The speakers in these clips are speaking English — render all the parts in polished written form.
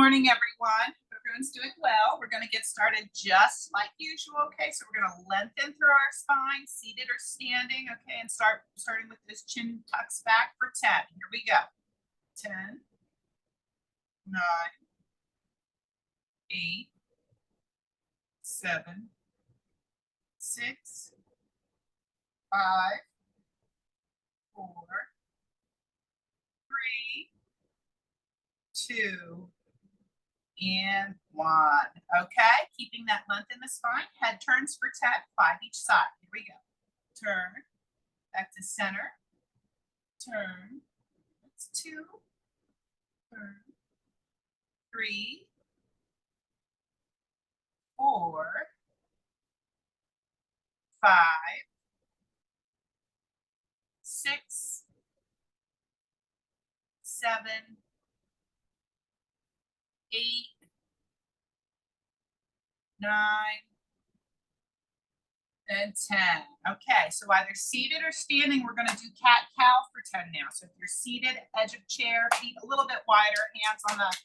morning, everyone. Hope everyone's doing well. We're going to get started just like usual. Okay, so we're going to lengthen through our spine, seated or standing. Okay, and starting with this chin tucks back for 10. Here we go. 10, 9, 8, 7, 6, 5, 4, 3, 2, and 1. Okay, keeping that length in the spine. Head turns for 10, 5 each side. Here we go. Turn, back to center. Turn, that's 2. Turn, 3, 4, 5, 6, 7, 8, 9, and 10. Okay, so either seated or standing, we're going to do cat-cow for 10 now. So if you're seated, edge of chair, feet a little bit wider, hands on the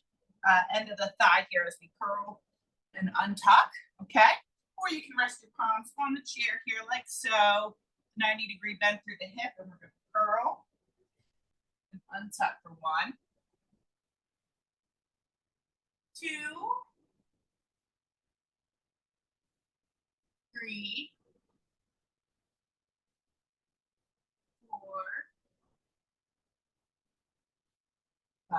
end of the thigh here as we curl and untuck, okay? Or you can rest your palms on the chair here like so. 90-degree bend through the hip, and we're going to curl and untuck for 1, 2, 3, 4, 5,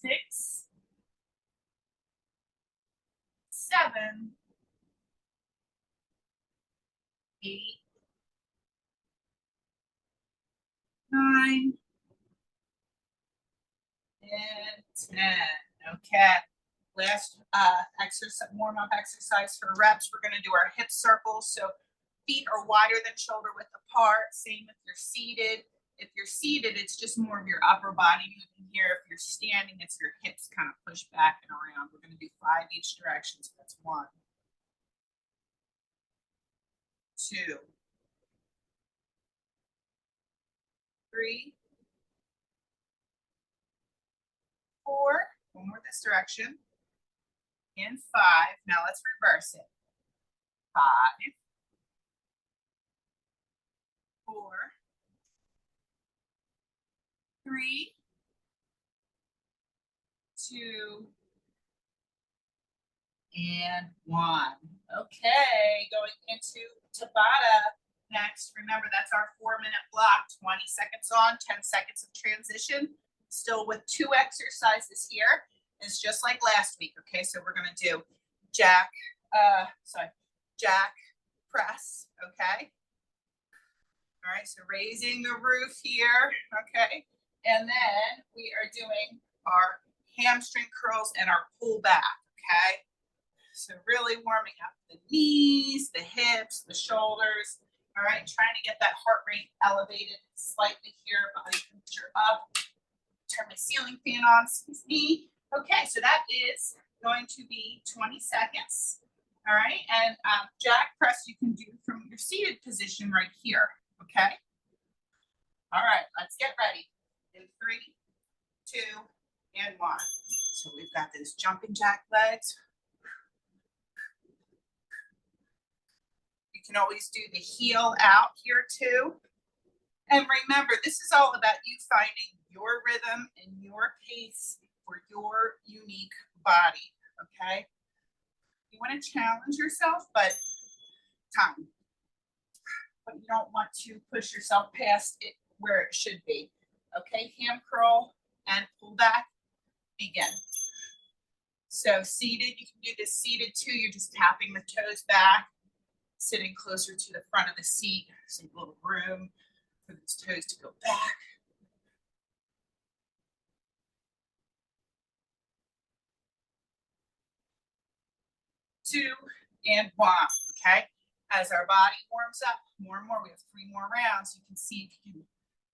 6, 7, 8, 9, and 10. Okay. Last exercise, warm-up exercise for reps. We're going to do our hip circles. So feet are wider than shoulder width apart. Same if you're seated. If you're seated, it's just more of your upper body moving here. If you're standing, it's your hips kind of pushed back and around. We're going to do 5 each direction. So that's 1, 2, 3, 4. One more this direction. And 5. Now let's reverse it. 5, 4, 3, 2, and 1. Okay, going into Tabata next. Remember, that's our 4-minute block. 20 seconds on, 10 seconds of transition. Still with 2 exercises here. It's just like last week. Okay, so we're going to do jack press. Okay. All right, so raising the roof here. Okay, and then we are doing our hamstring curls and our pull back. Okay, so really warming up the knees, the hips, the shoulders. All right, trying to get that heart rate elevated slightly here, body temperature up. Turn my ceiling fan on, squeeze me. Okay, so that is going to be 20 seconds. All right, and jack press you can do from your seated position right here. Okay. All right, let's get ready. In 3, 2, and 1. So we've got those jumping jack legs. You can always do the heel out here too. And remember, this is all about you finding your rhythm and your pace for your unique body, okay? You want to challenge yourself, but time. But you don't want to push yourself past it where it should be. Okay, ham curl and pull back, begin. So seated, you can do this seated too. You're just tapping the toes back, sitting closer to the front of the seat. So a little room for those toes to go back. Two and 1, okay? As our body warms up more and more, we have 3 more rounds. You can see if you can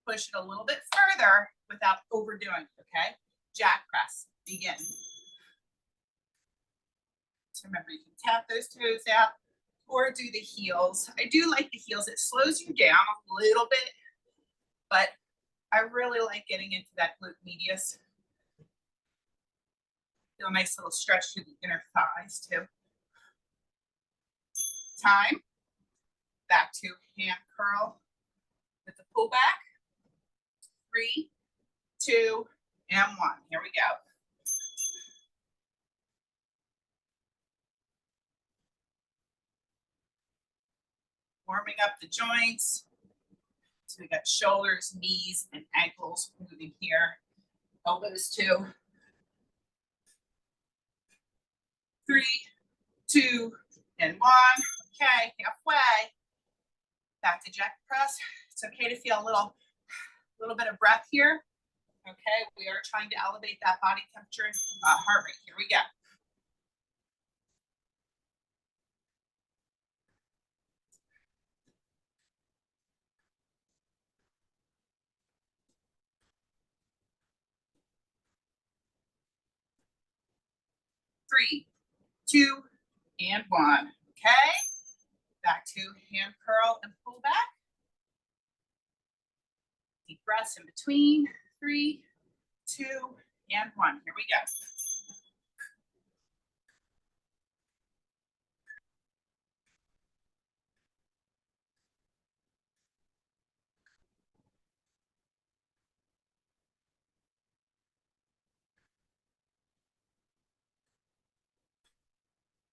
push it a little bit further without overdoing it, okay? Jack press, begin. So remember, you can tap those toes out or do the heels. I do like the heels. It slows you down a little bit, but I really like getting into that glute medius. Feel a nice little stretch through the inner thighs too. Time. Back to hand curl with the pull back. 3, 2, and 1. Here we go. Warming up the joints. So we got shoulders, knees, and ankles moving here. Elbows too. 3, 2, and 1. Okay, halfway. Back to jack press. It's okay to feel a little bit of breath here. Okay, we are trying to elevate that body temperature, heart rate. Here we go. Three, 2, and 1. Okay, back to hand curl and pull back. Deep breaths in between. 3, 2, and 1. Here we go.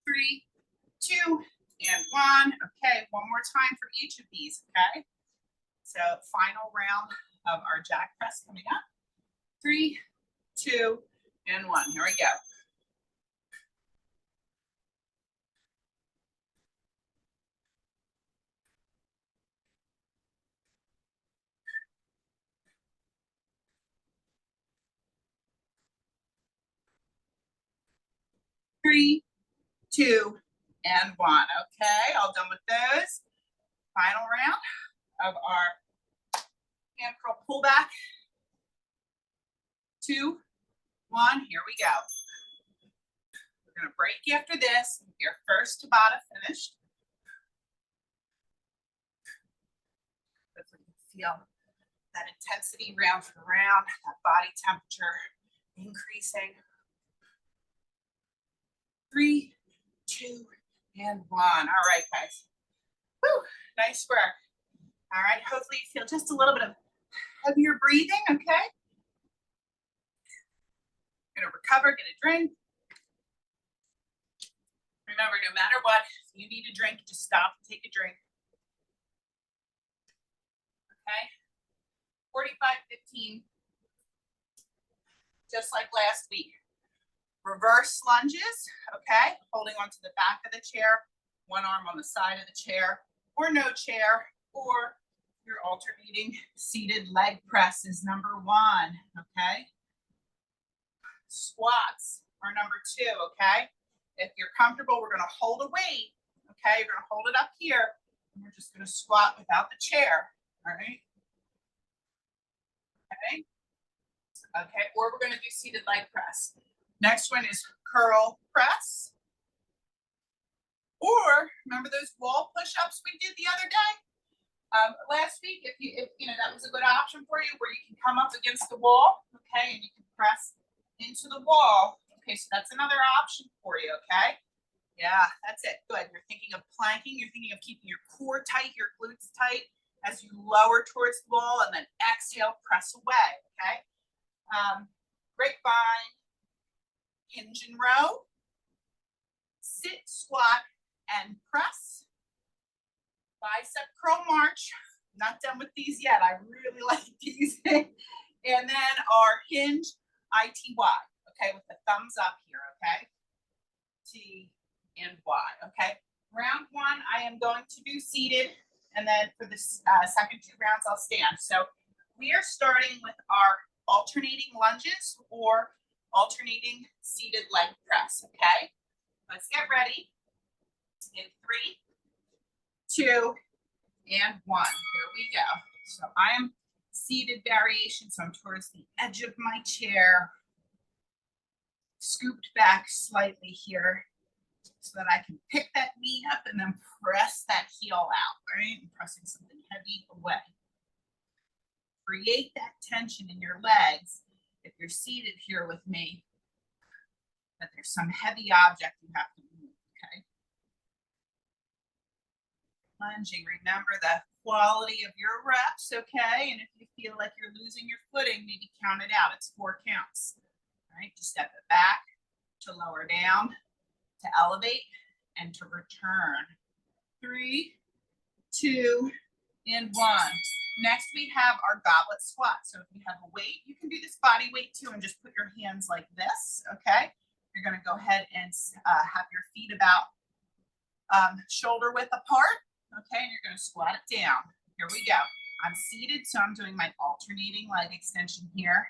Three, 2, and 1. Okay, one more time for each of these. Okay, so final round of our jack press coming up. 3, 2, and 1. Here we go. Three, 2, and 1. Okay, all done with those. Final round of our hand curl pullback. 2, 1. Here we go. We're going to break after this. Your first Tabata finished. Hopefully you can feel that intensity round for round, that body temperature increasing. 3, 2, and 1. All right, guys. Woo, nice work. All right, hopefully you feel just a little bit of heavier breathing, okay? Gonna recover, get a drink. Remember, no matter what, if you need a drink, just stop and take a drink. Okay? 45, 15. Just like last week. Reverse lunges, okay? Holding onto the back of the chair, one arm on the side of the chair, or no chair, or you're alternating seated leg press is number 1, okay? Squats are number 2, okay? If you're comfortable, we're gonna hold a weight, okay? You're gonna hold it up here, and we're just gonna squat without the chair, all right? Okay? Okay, or we're gonna do seated leg press. Next one is curl press. Or remember those wall push-ups we did the other day? Last week, if you know that was a good option for you, where you can come up against the wall, okay, and you can press into the wall. Okay, so that's another option for you, okay? Yeah, that's it. Good. You're thinking of planking. You're thinking of keeping your core tight, your glutes tight as you lower towards the wall, and then exhale, press away, okay? Grapevine, hinge and row, sit, squat, and press. Bicep curl march. Not done with these yet. I really like these. And then our hinge ITY. Okay, with the thumbs up here. Okay, T and Y. Okay, round 1 I am going to do seated, and then for the second 2 rounds I'll stand. So we are starting with our alternating lunges or alternating seated leg press. Okay, let's get ready. In 3, 2, and 1. Here we go. So I am seated variation, so I'm towards the edge of my chair, scooped back slightly here so that I can pick that knee up and then press that heel out, right? I'm pressing something heavy away. create that tension in your legs. If you're seated here with me, that there's some heavy object you have to move, okay? Lunging, remember the quality of your reps, okay? And if you feel like you're losing your footing, maybe count it out. It's 4 counts, all right? To step it back, to lower down, to elevate, and to return. 3, 2, and 1. Next, we have our goblet squat. So if you have a weight, you can do this body weight too and just put your hands like this, okay? You're gonna go ahead and have your feet about shoulder width apart, okay? And you're gonna squat it down. Here we go. I'm seated, so I'm doing my alternating leg extension here,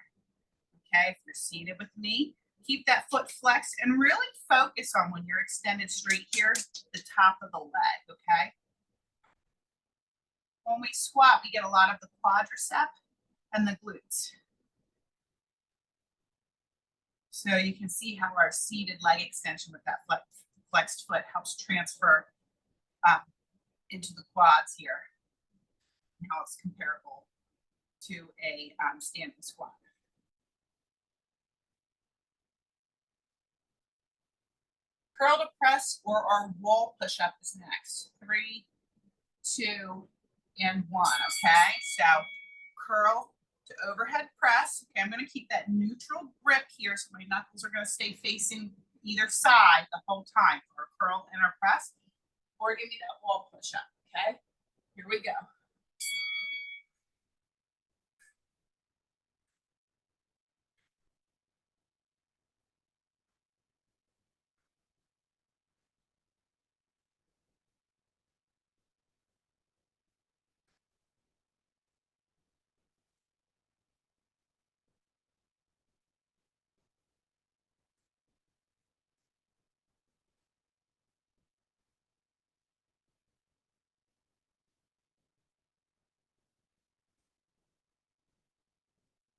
okay? If you're seated with me, keep that foot flexed and really focus on when you're extended straight here, the top of the leg, okay? When we squat, we get a lot of the quadricep and the glutes. So you can see how our seated leg extension with that flexed foot helps transfer into the quads here, and how it's comparable to a standing squat. Curl to press or our wall push-up is next. 3, 2, and 1, okay? So curl to overhead press. Okay, I'm going to keep that neutral grip here, so my knuckles are going to stay facing either side the whole time for a curl and a press, or give me that wall push-up, okay? Here we go.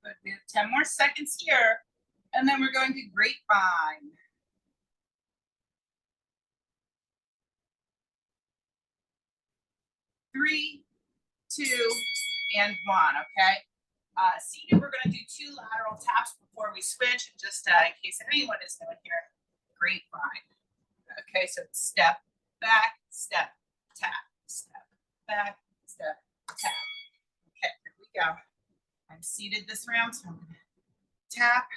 Good. We have 10 more seconds here, and then we're going to grapevine. 3, 2, and 1, okay? Seated, we're going to do 2 lateral taps before we switch, just in case anyone is new here. Grapevine. Okay, so step, back, step, tap, step, back, step, tap. Okay, here we go. I'm seated this round, so I'm going to tap.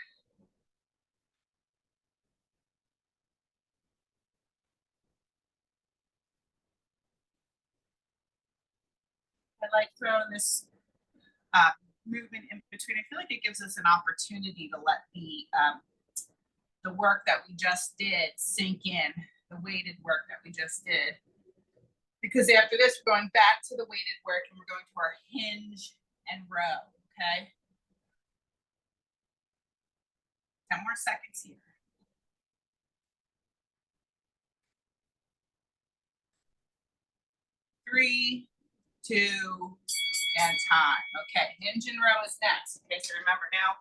I like throwing this movement in between. I feel like it gives us an opportunity to let the work that we just did sink in, the weighted work that we just did. Because after this, we're going back to the weighted work and we're going to our hinge and row, okay? 10 more seconds here. 3, 2, and time. Okay, hinge and row is next. Okay, so remember now,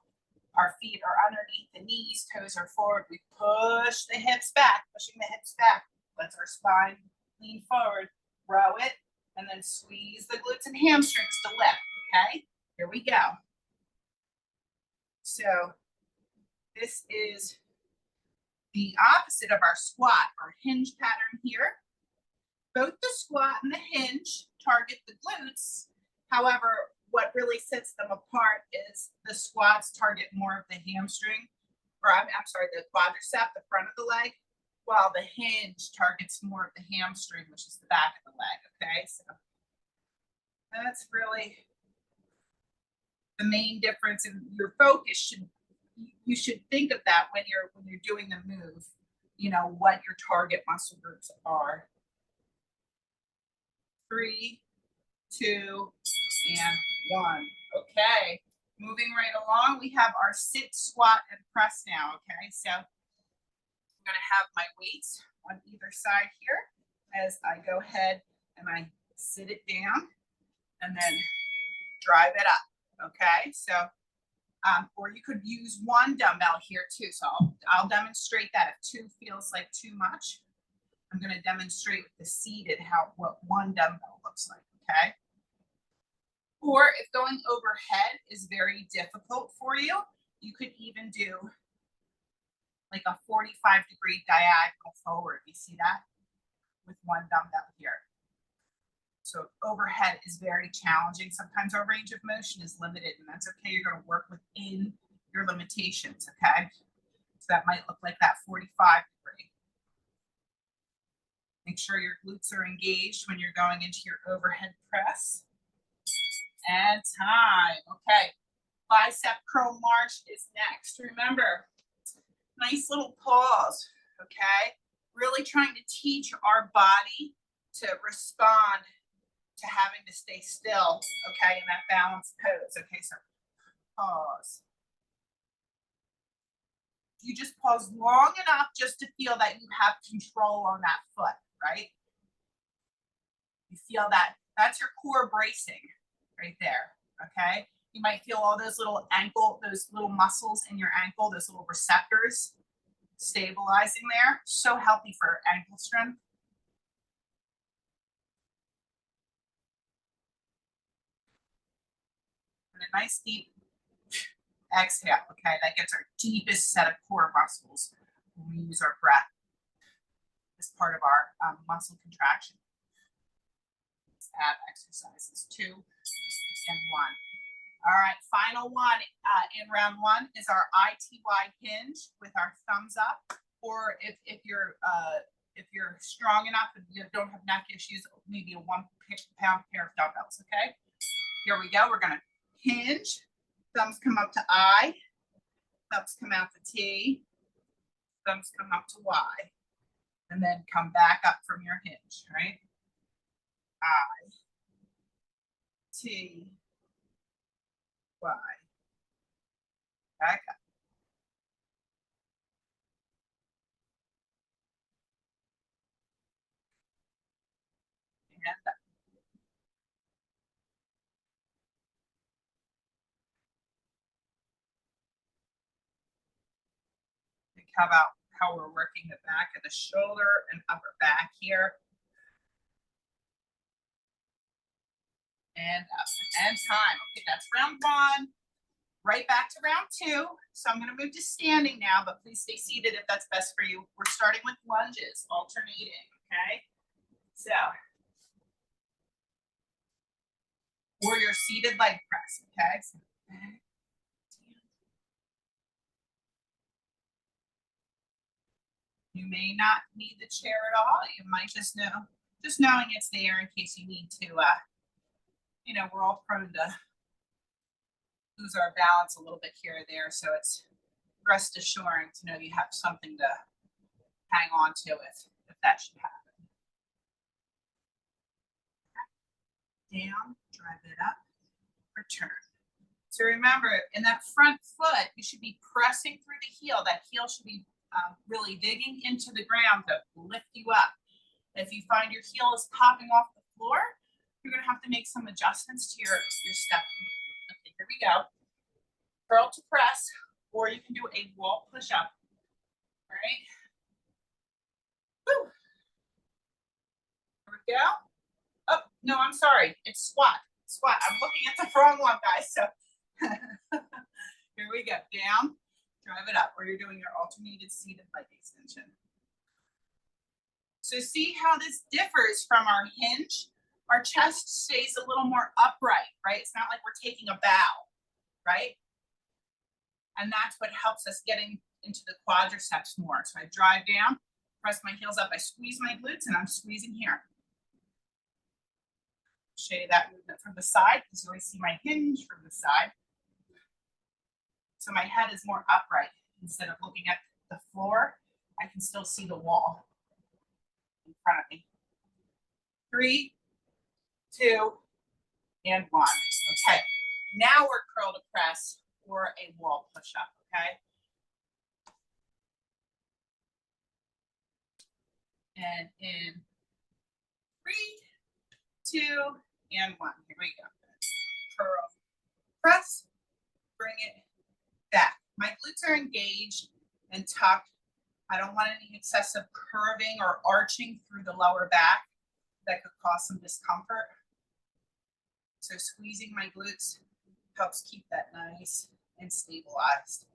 our feet are underneath the knees, toes are forward. We push the hips back, pushing the hips back. Lets our spine lean forward, row it, and then squeeze the glutes and hamstrings to lift, okay? Here we go. So this is the opposite of our squat, our hinge pattern here. Both the squat and the hinge target the glutes. However, what really sets them apart is the squats target more of the hamstring, or I'm sorry, the quadricep, the front of the leg, while the hinge targets more of the hamstring, which is the back of the leg, okay? So that's really the main difference, and your focus you should think of that when you're doing the move, you know, what your target muscle groups are. 3, 2, and 1. Okay, moving right along, we have our sit, squat, and press now, okay? So I'm gonna have my weights on either side here as I go ahead and I sit it down and then drive it up, okay? So, or you could use 1 dumbbell here too. So I'll demonstrate that if 2 feels like too much. I'm gonna demonstrate with the seated what 1 dumbbell looks like, okay? Or if going overhead is very difficult for you, you could even do like a 45-degree diagonal forward. You see that? With one dumbbell here. So overhead is very challenging. Sometimes our range of motion is limited, and that's okay. You're going to work within your limitations, okay? So that might look like that 45-degree. Make sure your glutes are engaged when you're going into your overhead press. And time. Okay. Bicep curl march is next. Remember, nice little pause, okay? Really trying to teach our body to respond to having to stay still, okay, in that balanced pose. Okay, so pause. You just pause long enough just to feel that you have control on that foot, right? You feel that, that's your core bracing right there, okay? You might feel all those little those little muscles in your ankle, those little receptors stabilizing there. So healthy for ankle strength. And a nice deep exhale, okay? That gets our deepest set of core muscles when we use our breath as part of our muscle contraction. Let's add exercises 2 and 1. All right, final one in round 1 is our ITY hinge with our thumbs up. Or if you're strong enough and you don't have neck issues, maybe a 1 pound pair of dumbbells, okay? Here we go. We're gonna hinge. Thumbs come up to I. Thumbs come out to T. Thumbs come up to Y. And then come back up from your hinge, right? I, T, Y. Back up. And up. Think about how we're working the back of the shoulder and upper back here. And up and time. Okay, that's round 1. Right back to round 2. So I'm going to move to standing now, but please stay seated if that's best for you. We're starting with lunges, alternating, okay? So, or your seated leg press, okay? So, you may not need the chair at all. You might just knowing it's there in case you need to, we're all prone to lose our balance a little bit here or there. So it's rest assuring to know you have something to hang on to if that should happen. Down, drive it up, return. So remember, in that front foot, you should be pressing through the heel. That heel should be really digging into the ground to lift you up. If you find your heel is popping off the floor, you're going to have to make some adjustments to your step. Okay, here we go. Curl to press, or you can do a wall push-up. All right. Woo. Here we go. Oh, no, I'm sorry. It's squat. Squat. I'm looking at the wrong one, guys. So here we go. Down, drive it up, or you're doing your alternated seated leg extension. So see how this differs from our hinge? Our chest stays a little more upright, right? It's not like we're taking a bow, right? And that's what helps us getting into the quadriceps more. So I drive down, press my heels up, I squeeze my glutes, and I'm squeezing here. Show you that movement from the side, because you always see my hinge from the side. So my head is more upright. Instead of looking at the floor, I can still see the wall in front of me. 3, 2, and 1. Okay, now we're curl to press or a wall push-up, okay? And in 3, 2, and 1. Here we go. Curl, press, bring it back. My glutes are engaged and tucked. I don't want any excessive curving or arching through the lower back that could cause some discomfort. So So squeezing my glutes helps keep that nice and stabilized.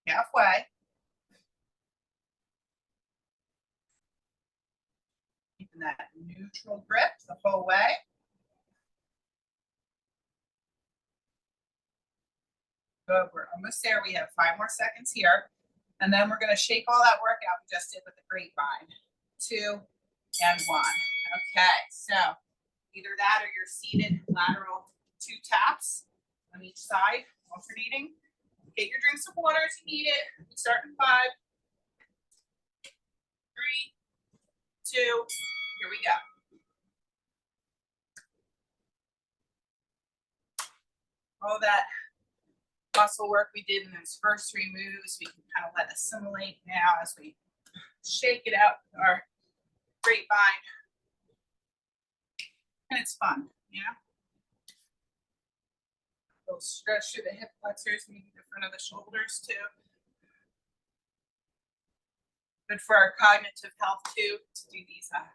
Halfway. Keeping that neutral grip the whole way. Good, we're almost there. We have 5 more seconds here. And then we're gonna shake all that workout we just did with the grapevine. 2 and 1. Okay, so either that or your seated lateral 2 taps on each side, alternating. Get your drinks of water if you need it. We start in 5, 3, 2, here we go. All that muscle work we did in those first 3 moves, we can kind of let assimilate now as we shake it out with our grapevine. And it's fun, you know? A little stretch through the hip flexors, maybe the front of the shoulders too. Good for our cognitive health too, to do these a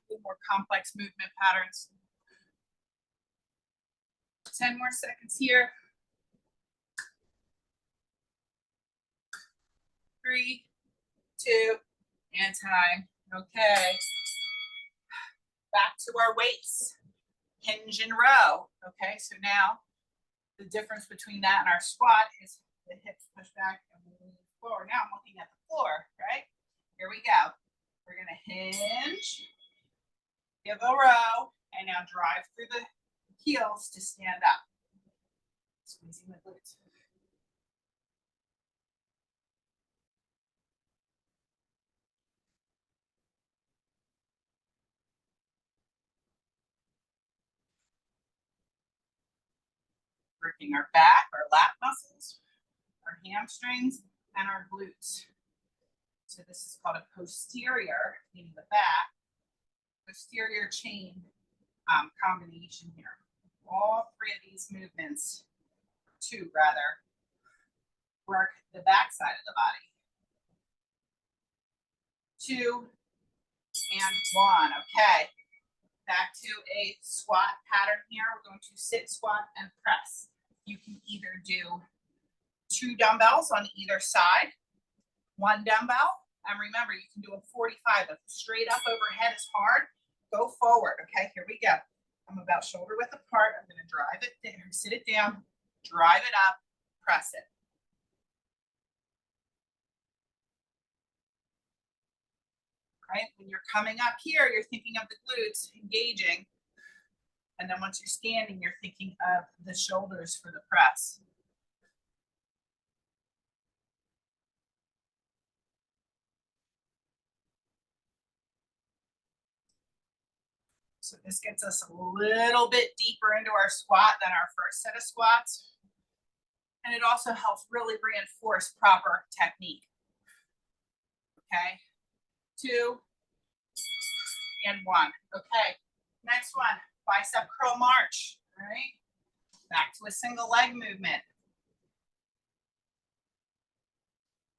little more complex movement patterns. 10 more seconds here. 3, 2, and time. Okay. Back to our weights. Hinge and row. Okay, so now the difference between that and our squat is the hips push back and we move forward. Now I'm looking at the floor, right? Here we go. We're gonna hinge, give a row, and now drive through the heels to stand up. Squeezing the glutes. Working our back, our lat muscles, our hamstrings, and our glutes. So this is called a posterior, meaning the back, posterior chain combination here. All 3 of these movements, 2 rather, work the back side of the body. 2 and 1. Okay. Back to a squat pattern here. We're going to sit, squat, and press. You can either do 2 dumbbells on either side, 1 dumbbell, and remember you can do a 45. If straight up overhead is hard, go forward. Okay, here we go. I'm about shoulder width apart. I'm going to drive it down, sit it down, drive it up, press it. Right? When you're coming up here, you're thinking of the glutes engaging. And then once you're standing, you're thinking of the shoulders for the press. So this gets us a little bit deeper into our squat than our first set of squats. And it also helps really reinforce proper technique. Okay, 2 and 1. Okay, next one, bicep curl march. All right, back to a single leg movement.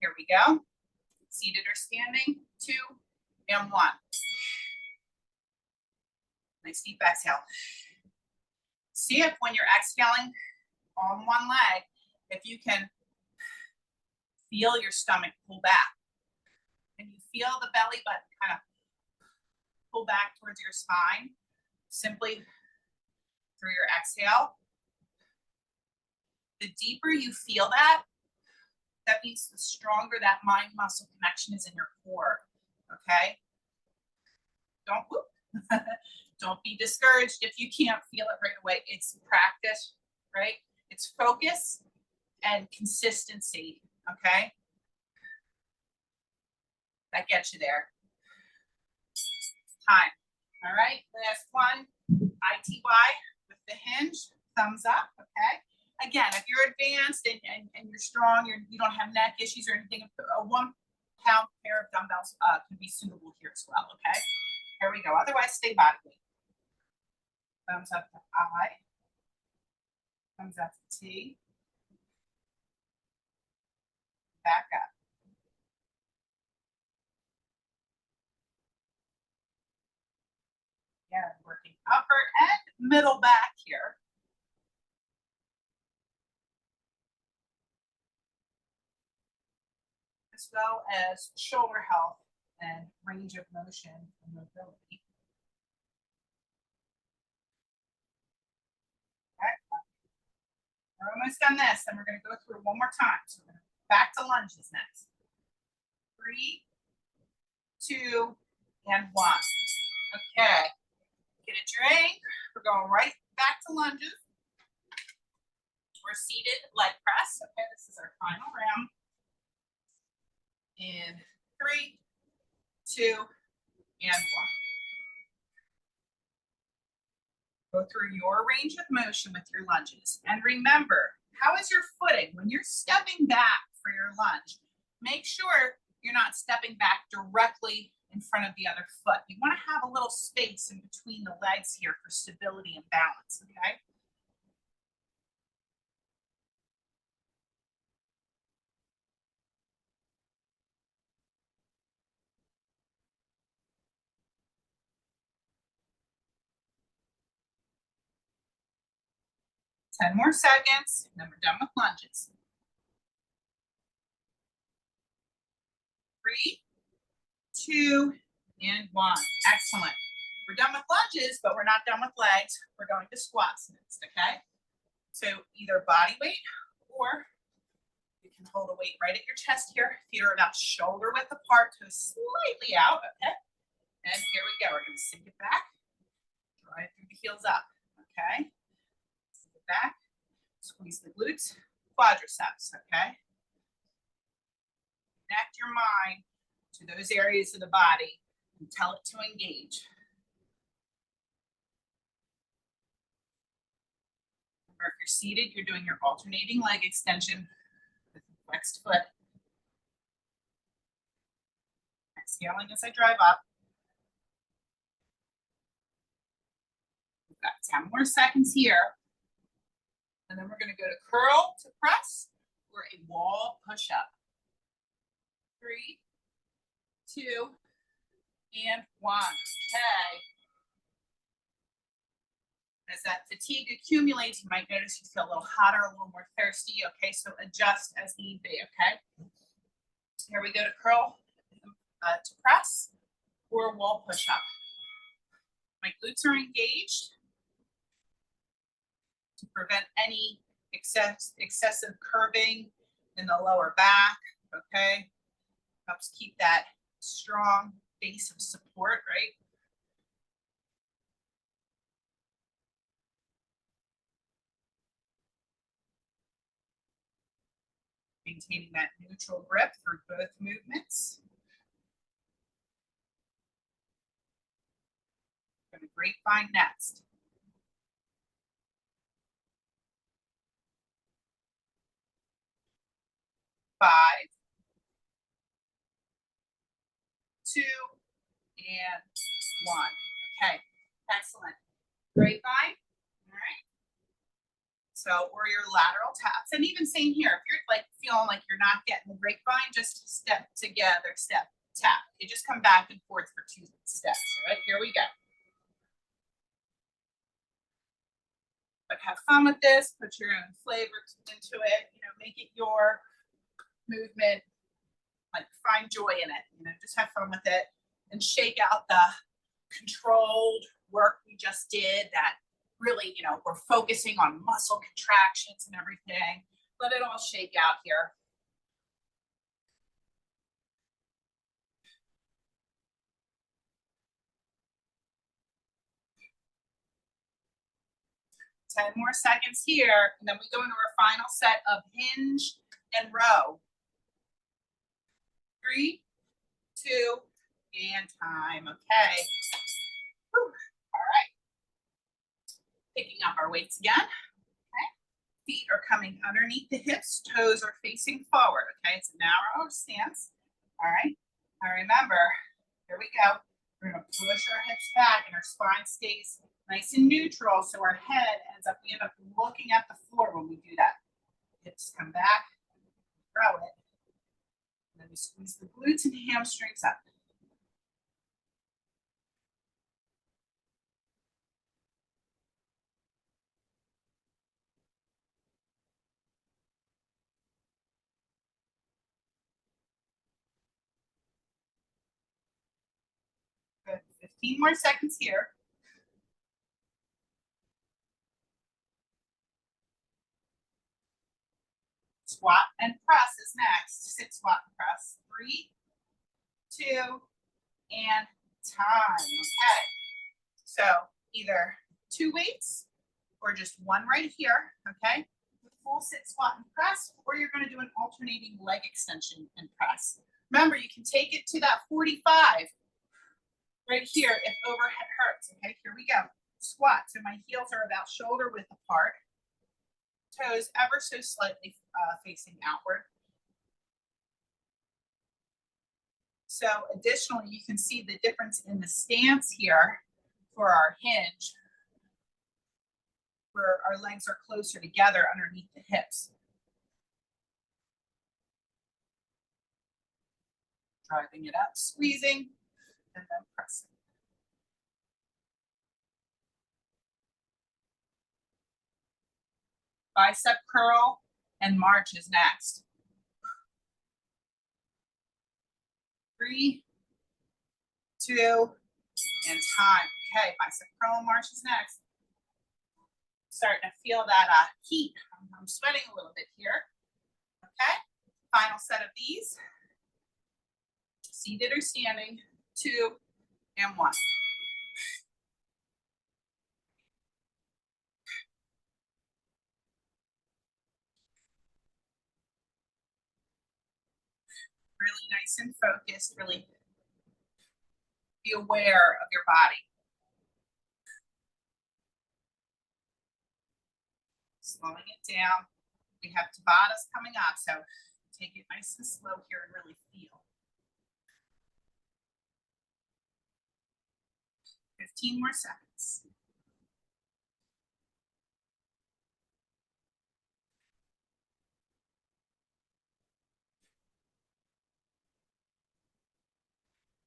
Here we go. Seated or standing, 2 and 1. Nice deep exhale. See if when you're exhaling on one leg, if you can feel your stomach pull back. Can you feel the belly button kind of pull back towards your spine? Simply through your exhale. The deeper you feel that, that means the stronger that mind-muscle connection is in your core, okay? Don't whoop. Don't be discouraged if you can't feel it right away. It's practice, right? It's focus and consistency, okay? That gets you there. Time. All right, last one. ITY with the hinge, thumbs up, okay? Again, if you're advanced and you're strong, you don't have neck issues or anything, a 1 pound pair of dumbbells can be suitable here as well, okay? Here we go. Otherwise, stay body weight. Thumbs up to I. Thumbs up to T. Back up. middle back here. As well as shoulder health and range of motion and mobility. Okay. We're almost done this, and we're going to go through one more time. So we're going to back to lunges next. 3, 2, and 1. Okay. Get a drink. We're going right back to lunges. We're seated leg press. Okay, this is our final round. In 3, 2, and 1. Go through your range of motion with your lunges. And remember, how is your footing? When you're stepping back for your lunge, make sure you're not stepping back directly in front of the other foot. You want to have a little space in between the legs here for stability and balance, okay? Ten more seconds, and then we're done with lunges. 3, 2, and 1. Excellent. We're done with lunges, but we're not done with legs. We're going to squats next, okay? So either body weight, or you can hold a weight right at your chest here. Feet are about shoulder width apart, toes slightly out, okay? And here we go. We're going to sink it back, drive through the heels up, okay? Sink it back, squeeze the glutes, quadriceps, okay? Connect your mind to those areas of the body and tell it to engage. Remember, if you're seated, you're doing your alternating leg extension with the flexed foot. Exhaling as I drive up. We've got 10 more seconds here. And then we're going to go to curl to press or a wall push-up. 3, 2, and 1. Okay. As that fatigue accumulates, you might notice you feel a little hotter, a little more thirsty. Okay, so adjust as need be. Okay. Here we go to curl to press or wall push-up. My glutes are engaged to prevent any excessive curving in the lower back. Okay, helps keep that strong base of support, right? Maintaining that neutral grip through both movements. Going to grapevine next. 5, 2, and 1. Okay, excellent. Grapevine. All right. So, or your lateral taps. And even same here, if you're like feeling like you're not getting the grapevine, just step together, step, tap. You just come back and forth for 2 steps. All right, here we go. But have fun with this, put your own flavor into it, make it your movement, like find joy in it, just have fun with it and shake out the controlled work we just did that really, we're focusing on muscle contractions and everything. Let it all shake out here. Ten more seconds here, and then we go into our final set of hinge and row. 3, 2, and time. Okay. Whew. All right. Picking up our weights again. Okay. Feet are coming underneath the hips. Toes are facing forward. Okay. It's a narrow stance. All right. Now remember, here we go. We're going to push our hips back and our spine stays nice and neutral. So our head we end up looking at the floor when we do that. Hips come back, throw it. And then we squeeze the glutes and hamstrings up. 15 more seconds here. Squat and press is next. Sit, squat, and press. 3, 2, and time. Okay. So either 2 weights or just one right here. Okay. With full sit, squat, and press, or you're going to do an alternating leg extension and press. Remember, you can take it to that 45 right here if overhead hurts. Okay. Here we go. Squat. So my heels are about shoulder width apart. Toes ever so slightly facing outward. So additionally, you can see the difference in the stance here for our hinge, where our legs are closer together underneath the hips. Driving it up, squeezing, and then pressing. Bicep curl and march is next. 3, 2, and time. Okay, bicep curl and march is next. Starting to feel that heat. I'm sweating a little bit here. Okay, final set of these. Seated or standing. 2, and 1. Really nice and focused, really be aware of your body. Slowing it down. We have Tabatas coming up, so take it nice and slow here and really feel. 15 more seconds.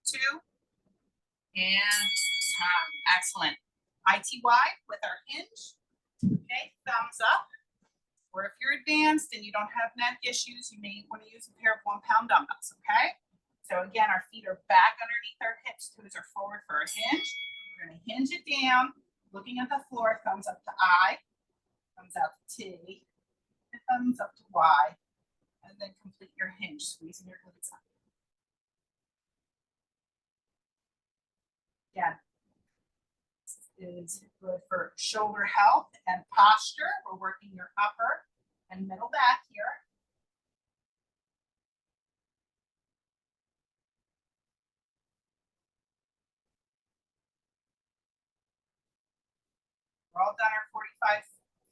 Two, and time. Excellent. ITY with our hinge. Okay, thumbs up. Or if you're advanced and you don't have neck issues, you may want to use a pair of 1-pound dumbbells, okay? So again, our feet are back underneath our hips, toes are forward for a hinge. We're going to hinge it down, looking at the floor, thumbs up to I, thumbs out to T, and thumbs up to Y, and then complete your hinge, squeezing your glutes up. Again, this is good for shoulder health and posture. We're working your upper and middle back here. We're all done our 45,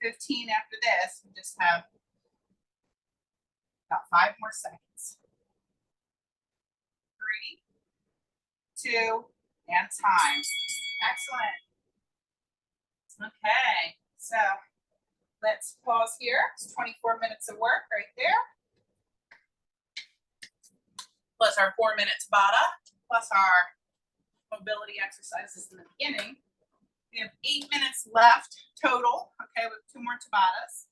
15 after this. We just have about 5 more seconds. 3, 2, and time. Excellent. Okay, so let's pause here. It's 24 minutes of work right there. Plus our 4-minute Tabata, plus our mobility exercises in the beginning. We have 8 minutes left total, okay, with 2 more Tabatas.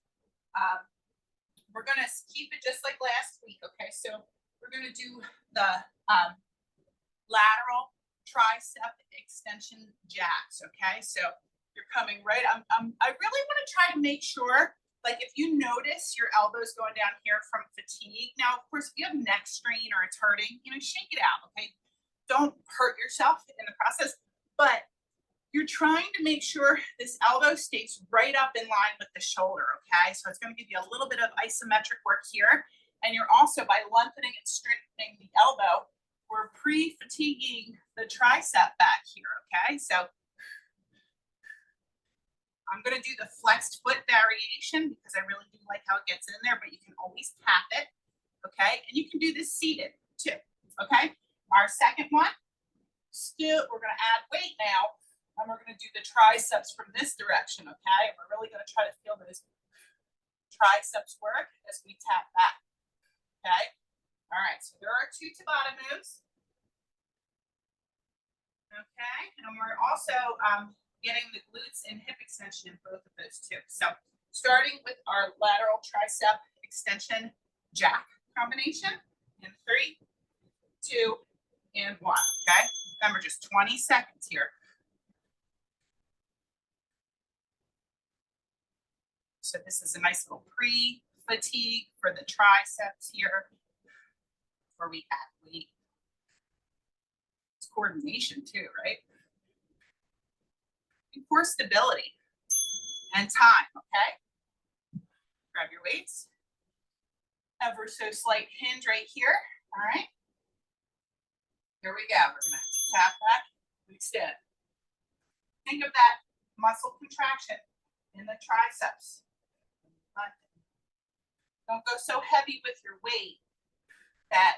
We're gonna keep it just like last week, okay? So we're gonna do the lateral tricep extension jacks, okay? So you're coming right, I really wanna try to make sure, like if you notice your elbows going down here from fatigue, now of course if you have neck strain or it's hurting, shake it out, okay? Don't hurt yourself in the process, but you're trying to make sure this elbow stays right up in line with the shoulder, okay? So it's going to give you a little bit of isometric work here. And you're also, by lengthening and strengthening the elbow, we're pre-fatiguing the tricep back here, okay? So I'm going to do the flexed foot variation because I really do like how it gets in there, but you can always tap it, okay? And you can do this seated too, okay? Our second one, still, we're going to add weight now. And we're going to do the triceps from this direction, okay? We're really going to try to feel those triceps work as we tap back, okay? All right, so there are 2 Tabata moves, okay? And we're also getting the glutes and hip extension in both of those too. So starting with our lateral tricep extension jack combination in 3, 2, and 1, okay? Remember, just 20 seconds here. So this is a nice little pre-fatigue for the triceps here, where we add weight. It's coordination too, right? And core stability and time, okay? Grab your weights. Ever so slight hinge right here, all right? Here we go. We're gonna tap that, extend. Think of that muscle contraction in the triceps. Don't go so heavy with your weight that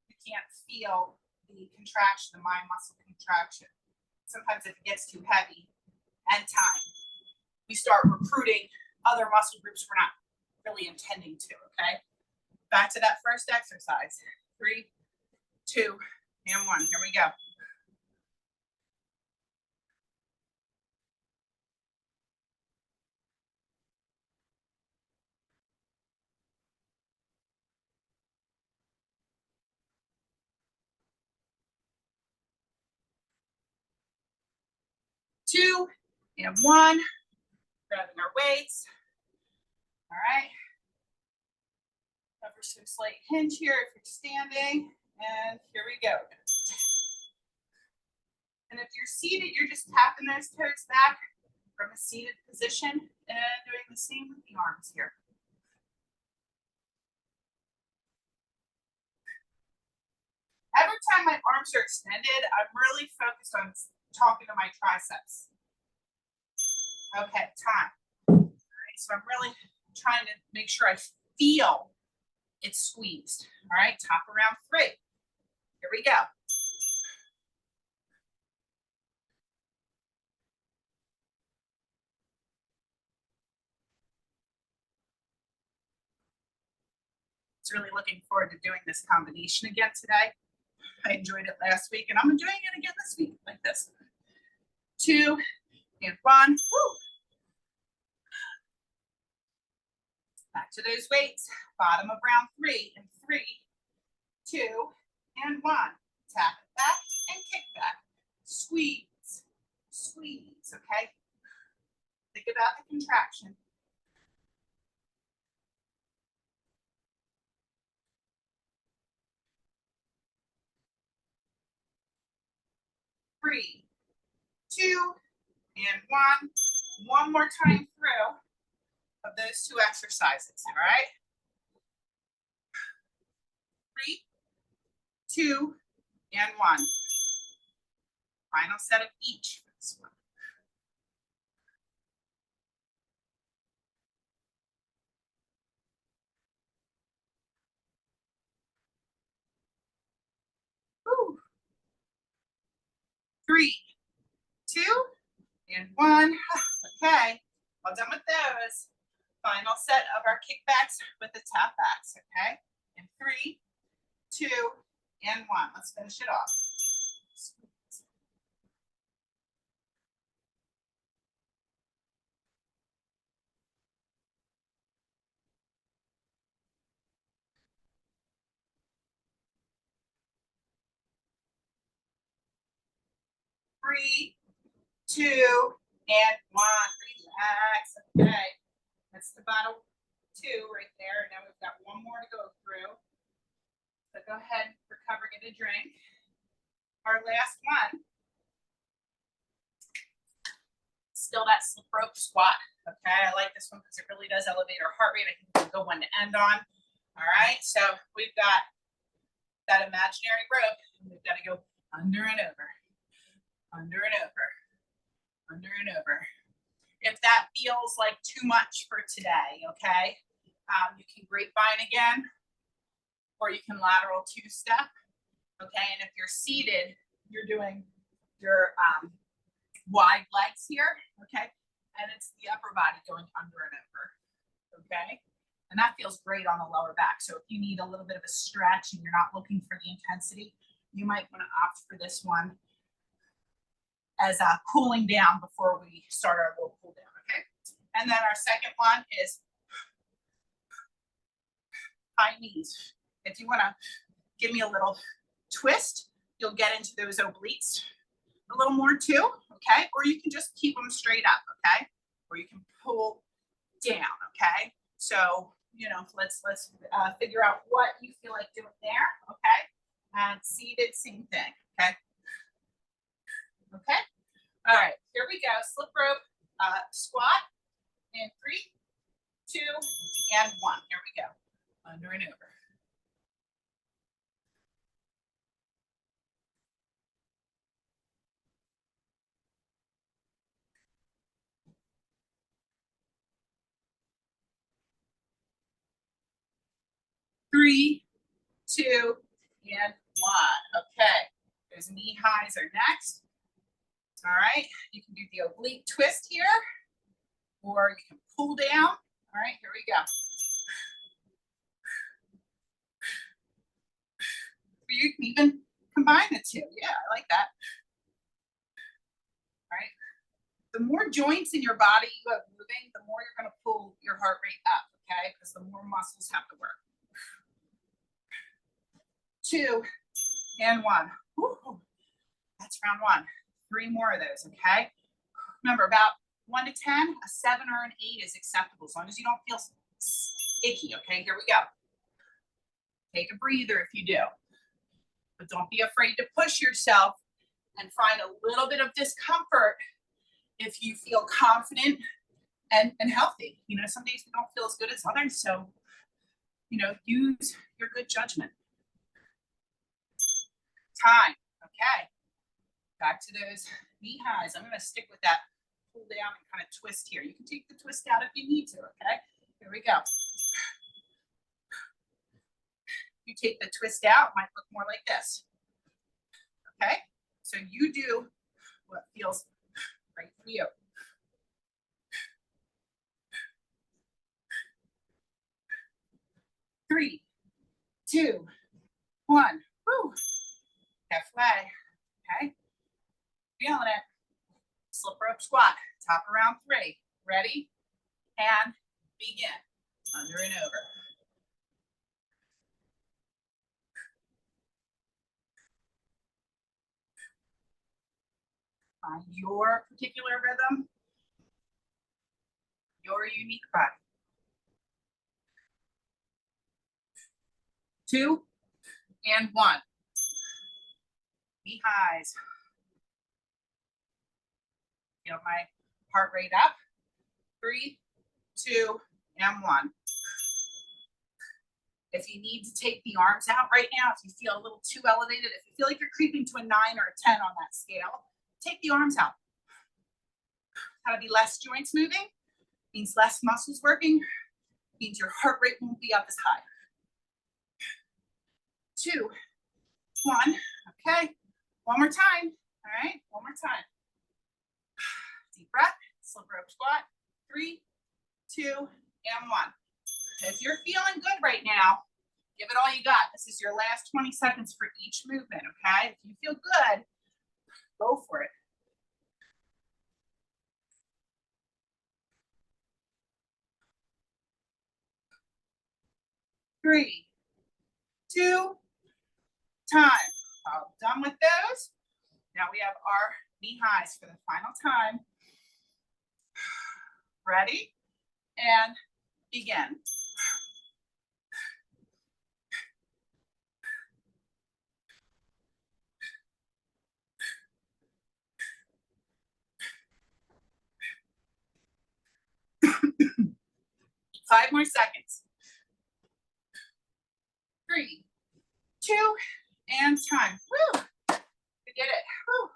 you can't feel the contraction, the mind muscle contraction. Sometimes if it gets too heavy and time, we start recruiting other muscle groups we're not really intending to, okay? Back to that first exercise. 3, 2, and 1. Here we go. Two and 1. Grabbing our weights. All right. Ever so slight hinge here if you're standing. And here we go. And if you're seated, you're just tapping those toes back from a seated position and doing the same with the arms here. Every time my arms are extended, I'm really focused on talking to my triceps. Okay, time. All right, so I'm really trying to make sure I feel it squeezed. All right, top around 3. Here we go. Really looking forward to doing this combination again today. I enjoyed it last week and I'm doing it again this week like this. 2 and 1. Woo. Back to those weights. Bottom of round 3 and 3, 2 and 1. Tap it back and kick back. Squeeze, squeeze, okay? Think about the contraction. 3, 2, and 1. One more time through of those 2 exercises, all right? 3, 2, and 1. Final set of each for this one. Woo. 3, 2, and 1. Okay, all done with those. Final set of our kickbacks with the tap backs, okay? And 3, 2, and 1. Let's finish it off. 3, 2, and 1. Relax. Okay. That's the bottom 2 right there. Now we've got one more to go through. So go ahead, recover, get a drink. Our last one. Still that rope squat. Okay, I like this one because it really does elevate our heart rate. I think it's a good one to end on. All right, so we've got that imaginary rope. And we've got to go under and over, under and over, under and over. If that feels like too much for today, okay, you can grapevine again, or you can lateral 2-step. Okay, and if you're seated, you're doing your wide legs here, okay, and it's the upper body going under and over, okay, and that feels great on the lower back. So if you need a little bit of a stretch and you're not looking for the intensity, you might want to opt for this one as a cooling down before we start our little cool down, okay? And then our second one is high knees. If you want to give me a little twist you'll get into those obliques a little more too, okay? Or you can just keep them straight up, okay? Or you can pull down, okay? So, you know, let's figure out what you feel like doing there, okay? And seated, same thing, okay? Okay? All right, here we go. Slip rope squat in 3, 2, and 1. Here we go. Under and over. Three, 2, and 1. Okay. Those knee highs are next. All right. You can do the oblique twist here, or you can pull down. All right, here we go. You can even combine the two. Yeah, I like that. All right. The more joints in your body you have moving, the more you're going to pull your heart rate up, okay? Because the more muscles have to work. 2 and 1. Woo. That's round 1. 3 more of those, okay? Remember, about 1 to 10, a 7 or an 8 is acceptable, as long as you don't feel icky, okay? Here we go. Take a breather if you do. But don't be afraid to push yourself and find a little bit of discomfort if you feel confident and healthy. You know, some days we don't feel as good as others, so, you know, use your good judgment. Time, okay. Back to those knee highs. I'm gonna stick with that pull down and kind of twist here. You can take the twist out if you need to, okay? Here we go. You take the twist out, it might look more like this. Okay? So you do what feels right for you. Three, 2, 1. Woo. Halfway. Okay? Feeling it. Slip rope squat. Top of round 3. Ready? And begin. Under and over. Find your particular rhythm, your unique body. 2 and 1. Knee highs. Feel my heart rate up. 3, 2, and 1. If you need to take the arms out right now, if you feel a little too elevated, if you feel like you're creeping to a 9 or a 10 on that scale, take the arms out. Gotta be less joints moving, means less muscles working, means your heart rate won't be up as high. 2, 1, okay. One more time, all right, one more time. Deep breath, slip rope squat, 3, 2, and 1. If you're feeling good right now, give it all you got. This is your last 20 seconds for each movement, okay? If you feel good, go for it. Three, 2, time. All done with those. Now we have our knee highs for the final time. Ready? And begin. Five more seconds. 3, 2, and time. Woo! We did it. Woo!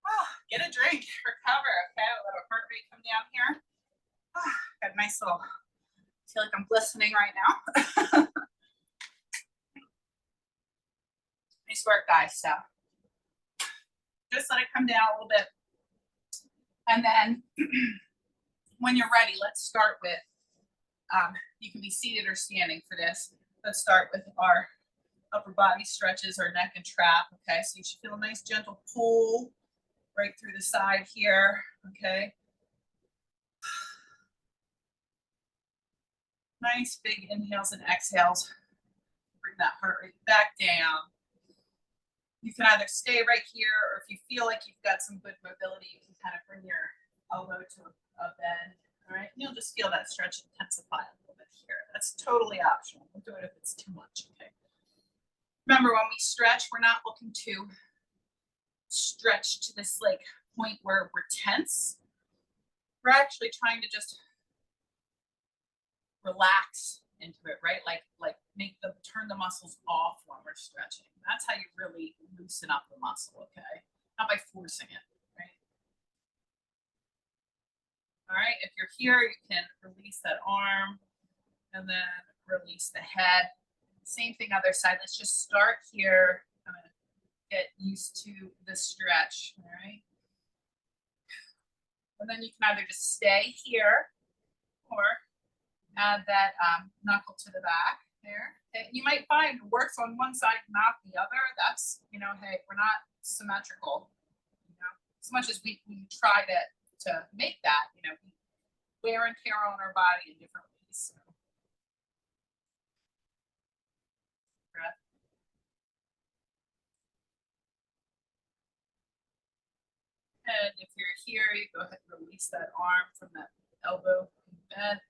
Oh, get a drink, recover. Okay, let our heart rate come down here. Oh, got a nice little, feel like I'm glistening right now. Nice work, guys. So just let it come down a little bit. And then when you're ready, let's start with, you can be seated or standing for this. Let's start with our upper body stretches, our neck and trap. Okay, so you should feel a nice gentle pull right through the side here. Okay. Nice big inhales and exhales. Bring that heart rate back down. You can either stay right here, or if you feel like you've got some good mobility, you can kind of bring your elbow to a bend. All right, and you'll just feel that stretch intensify a little bit here. That's totally optional. We'll do it if it's too much. Okay. Remember, when we stretch, we're not looking to stretch to this like point where we're tense. We're actually trying to just relax into it, right? Like turn the muscles off when we're stretching. That's how you really loosen up the muscle, okay? Not by forcing it, right? All right, if you're here, you can release that arm and then release the head. Same thing other side. Let's just start here. Get used to the stretch, all right? And then you can either just stay here or add that knuckle to the back there. Okay. You might find it works on one side, not the other. That's, hey, we're not symmetrical. As much as we try to make that, we wear and tear on our body in different ways. So. Breath. And if you're here, you go ahead and release that arm from that elbow in bed.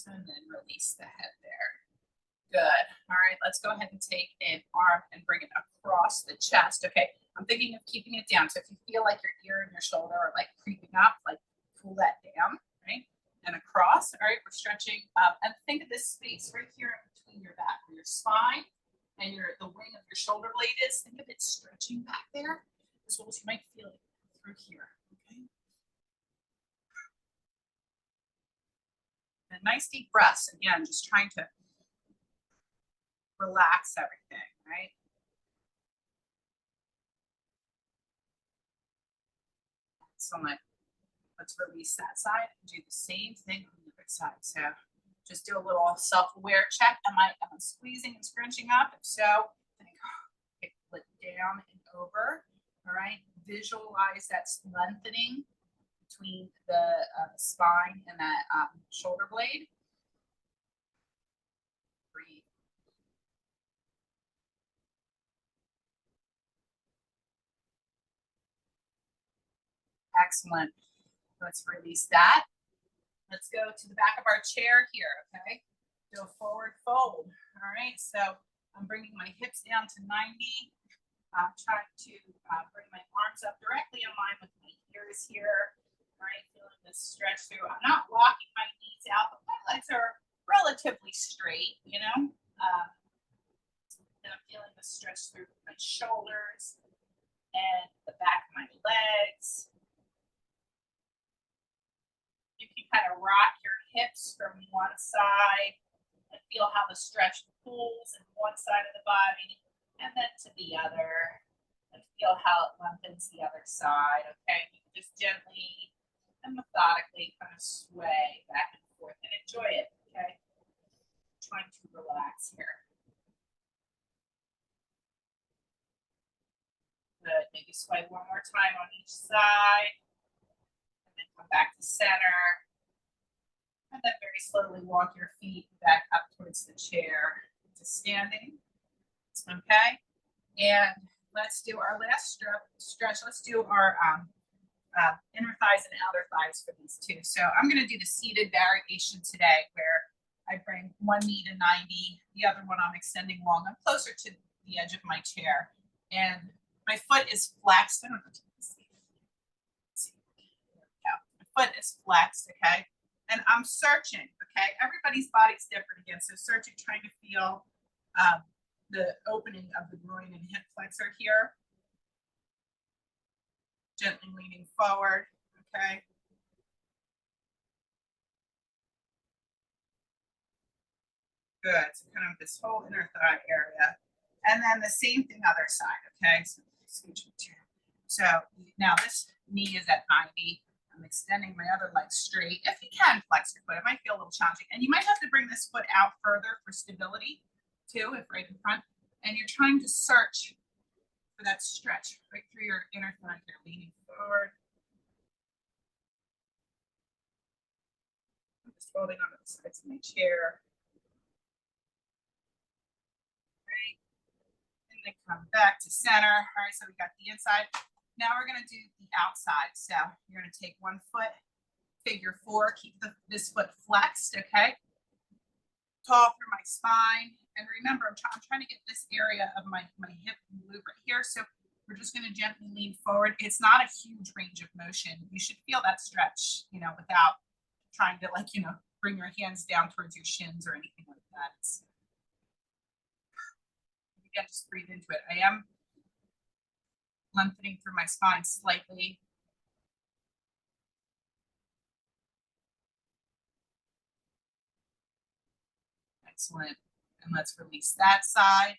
And then release the head there. Good. All right, let's go ahead and take an arm and bring it across the chest. Okay, I'm thinking of keeping it down. So if you feel like your ear and your shoulder are like creeping up, like pull that down, right? And across. All right, we're stretching up. And think of this space right here in between your back, where your spine and the wing of your shoulder blade is. Think of it stretching back there, as well as you might feel it through here. Okay. And nice deep breaths. Again, just trying to relax everything, right? Excellent. Let's release that side and do the same thing on the other side. So just do a little self-aware check. Am I squeezing and scrunching up? If so, think, okay, flip down and over. All right. Visualize that lengthening between the spine and that shoulder blade. Breathe. Excellent. Let's release that. Let's go to the back of our chair here, okay? Do a forward fold. All right, so I'm bringing my hips down to 90. I'm trying to bring my arms up directly in line with my ears here. All right, feeling this stretch through. I'm not locking my knees out, but my legs are relatively straight, and I'm feeling the stretch through my shoulders and the back of my legs. You can kind of rock your hips from one side and feel how the stretch pulls in one side of the body and then to the other, and feel how it lengthens the other side. Okay, you can just gently and methodically kind of sway back and forth and enjoy it. Okay, trying to relax here. Good. Maybe sway one more time on each side, and then come back to center. And then very slowly walk your feet back up towards the chair to standing. Okay. And let's do our last stretch. Let's do our inner thighs and outer thighs for these two. So I'm going to do the seated variation today, where I bring one knee to 90, the other one I'm extending long. I'm closer to the edge of my chair, and my foot is flexed. I don't know if you can see. My foot is flexed. Okay. And I'm searching, okay? Everybody's body's different again. So searching, trying to feel the opening of the groin and hip flexor here. Gently leaning forward, okay? Good, so kind of this whole inner thigh area. And then the same thing other side, okay? So now this knee is at 90. I'm extending my other leg straight. If you can flex your foot, it might feel a little challenging. And you might have to bring this foot out further for stability too, if right in front. And you're trying to search for that stretch right through your inner thigh here, leaning forward. I'm just holding on to the sides of my chair. Right. And and come back to center. All right, so we got the inside. Now we're gonna do the outside. So you're gonna take one foot, figure 4, keep this foot flexed, okay? Tall through my spine. And remember, I'm trying to get this area of my hip move right here. So we're just gonna gently lean forward. It's not a huge range of motion. You should feel that stretch, without trying to bring your hands down towards your shins or anything like that. Again, just breathe into it. I am lengthening through my spine slightly. Excellent. And let's release that side.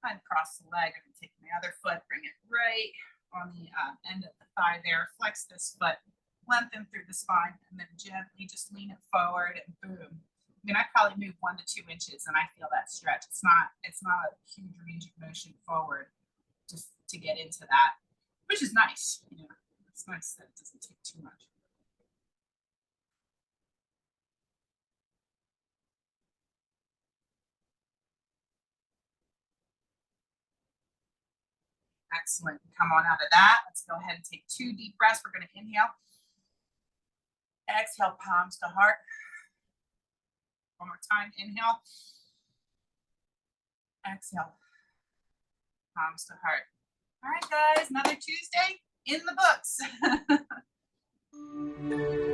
And cross the leg. I'm going to take my other foot, bring it right on the end of the thigh there. Flex this foot, lengthen through the spine, and then gently just lean it forward and boom. I mean, I probably move 1 to 2 inches and I feel that stretch. It's not a huge range of motion forward just to get into that, which is nice. It's nice that it doesn't take too much. Excellent. Come on out of that. Let's go ahead and take 2 deep breaths. We're going to inhale. Exhale, palms to heart. One more time. Inhale. Exhale. Palms to heart. All right, guys. Another Tuesday in the books.